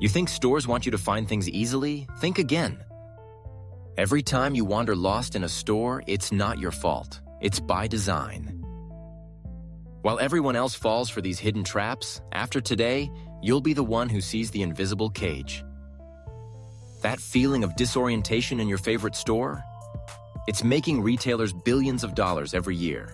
You think stores want you to find things easily? Think again. Every time you wander lost in a store, it's not your fault. It's by design. While everyone else falls for these hidden traps, after today, you'll be the one who sees the invisible cage. That feeling of disorientation in your favorite store? It's making retailers billions of dollars every year.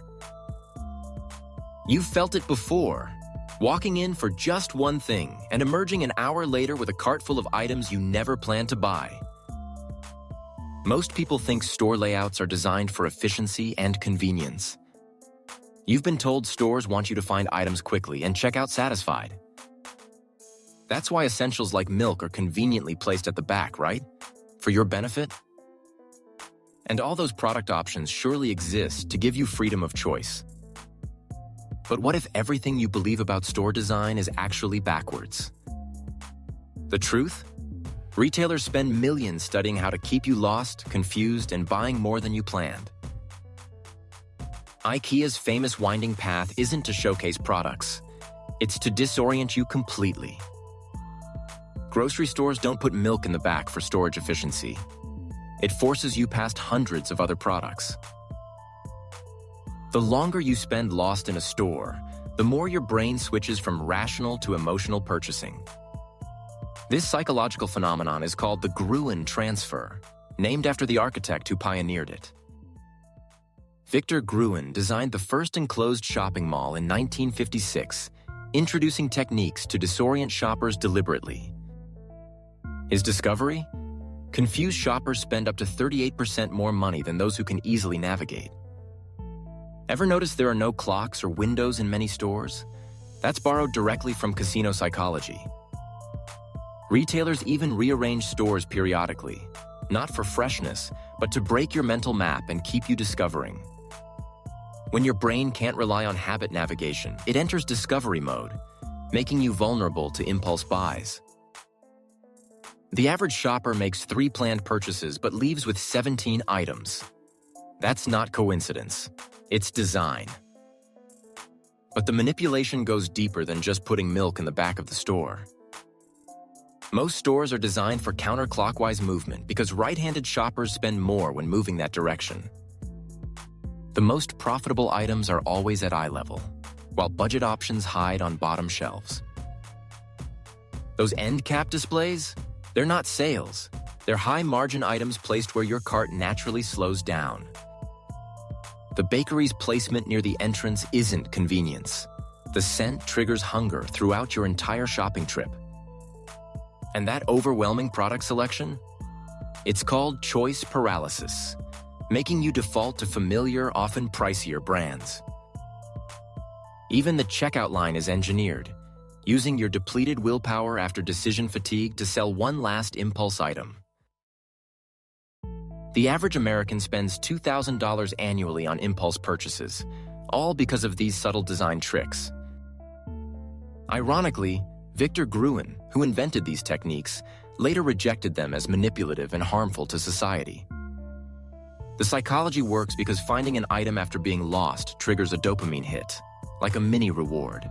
You've felt it before, walking in for just one thing and emerging an hour later with a cart full of items you never planned to buy. Most people think store layouts are designed for efficiency and convenience. You've been told stores want you to find items quickly and check out satisfied. That's why essentials like milk are conveniently placed at the back, right? For your benefit? And all those product options surely exist to give you freedom of choice. But what if everything you believe about store design is actually backwards? The truth? Retailers spend millions studying how to keep you lost, confused, and buying more than you planned. IKEA's famous winding path isn't to showcase products. It's to disorient you completely. Grocery stores don't put milk in the back for storage efficiency. It forces you past hundreds of other products. The longer you spend lost in a store, the more your brain switches from rational to emotional purchasing. This psychological phenomenon is called the Gruen transfer, named after the architect who pioneered it. Victor Gruen designed the first enclosed shopping mall in 1956, introducing techniques to disorient shoppers deliberately. His discovery? Confused shoppers spend up to 38% more money than those who can easily navigate. Ever notice there are no clocks or windows in many stores? That's borrowed directly from casino psychology. Retailers even rearrange stores periodically, not for freshness, but to break your mental map and keep you discovering. When your brain can't rely on habit navigation, it enters discovery mode, making you vulnerable to impulse buys. The average shopper makes 3 planned purchases but leaves with 17 items. That's not coincidence. It's design. But the manipulation goes deeper than just putting milk in the back of the store. Most stores are designed for counterclockwise movement because right-handed shoppers spend more when moving that direction. The most profitable items are always at eye level, while budget options hide on bottom shelves. Those end cap displays? They're not sales. They're high-margin items placed where your cart naturally slows down. The bakery's placement near the entrance isn't convenience. The scent triggers hunger throughout your entire shopping trip. And that overwhelming product selection? It's called choice paralysis, making you default to familiar, often pricier brands. Even the checkout line is engineered, using your depleted willpower after decision fatigue to sell one last impulse item. The average American spends $2,000 annually on impulse purchases, all because of these subtle design tricks. Ironically, Victor Gruen, who invented these techniques, later rejected them as manipulative and harmful to society. The psychology works because finding an item after being lost triggers a dopamine hit, like a mini reward.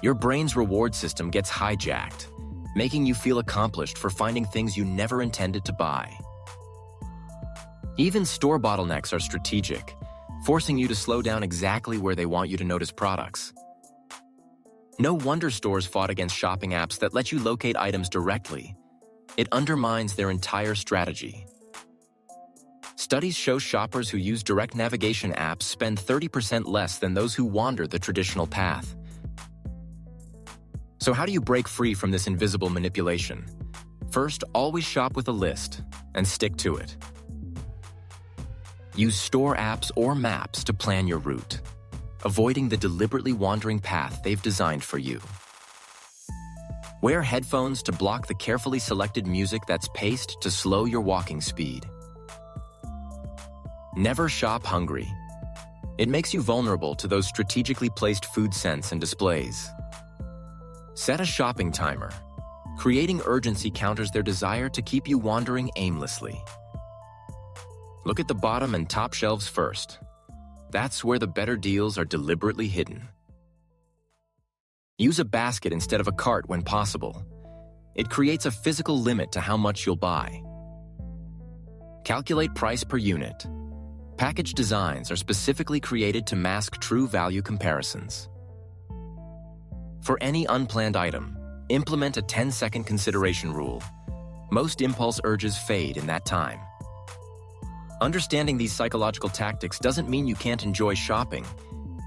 Your brain's reward system gets hijacked, making you feel accomplished for finding things you never intended to buy. Even store bottlenecks are strategic, forcing you to slow down exactly where they want you to notice products. No wonder stores fought against shopping apps that let you locate items directly. It undermines their entire strategy. Studies show shoppers who use direct navigation apps spend 30% less than those who wander the traditional path. So how do you break free from this invisible manipulation? First, always shop with a list and stick to it. Use store apps or maps to plan your route, avoiding the deliberately wandering path they've designed for you. Wear headphones to block the carefully selected music that's paced to slow your walking speed. Never shop hungry. It makes you vulnerable to those strategically placed food scents and displays. Set a shopping timer. Creating urgency counters their desire to keep you wandering aimlessly. Look at the bottom and top shelves first. That's where the better deals are deliberately hidden. Use a basket instead of a cart when possible. It creates a physical limit to how much you'll buy. Calculate price per unit. Package designs are specifically created to mask true value comparisons. For any unplanned item, implement a 10-second consideration rule. Most impulse urges fade in that time. Understanding these psychological tactics doesn't mean you can't enjoy shopping.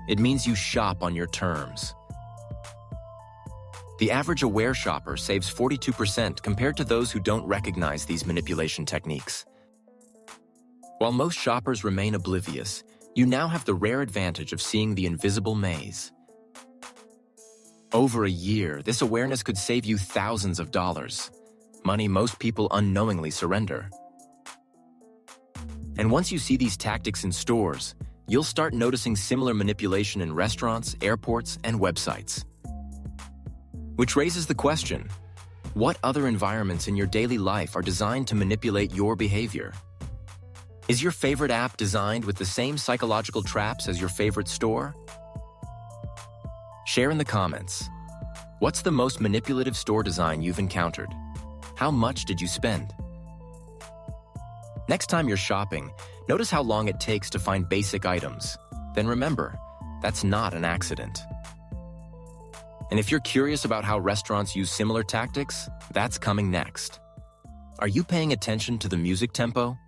It means you shop on your terms. The average aware shopper saves 42% compared to those who don't recognize these manipulation techniques. While most shoppers remain oblivious, you now have the rare advantage of seeing the invisible maze. Over a year, this awareness could save you thousands of dollars, money most people unknowingly surrender. And once you see these tactics in stores, you'll start noticing similar manipulation in restaurants, airports, and websites. Which raises the question, what other environments in your daily life are designed to manipulate your behavior? Is your favorite app designed with the same psychological traps as your favorite store? Share in the comments. What's the most manipulative store design you've encountered? How much did you spend? Next time you're shopping, notice how long it takes to find basic items. Then remember, that's not an accident. And if you're curious about how restaurants use similar tactics, that's coming next. Are you paying attention to the music tempo?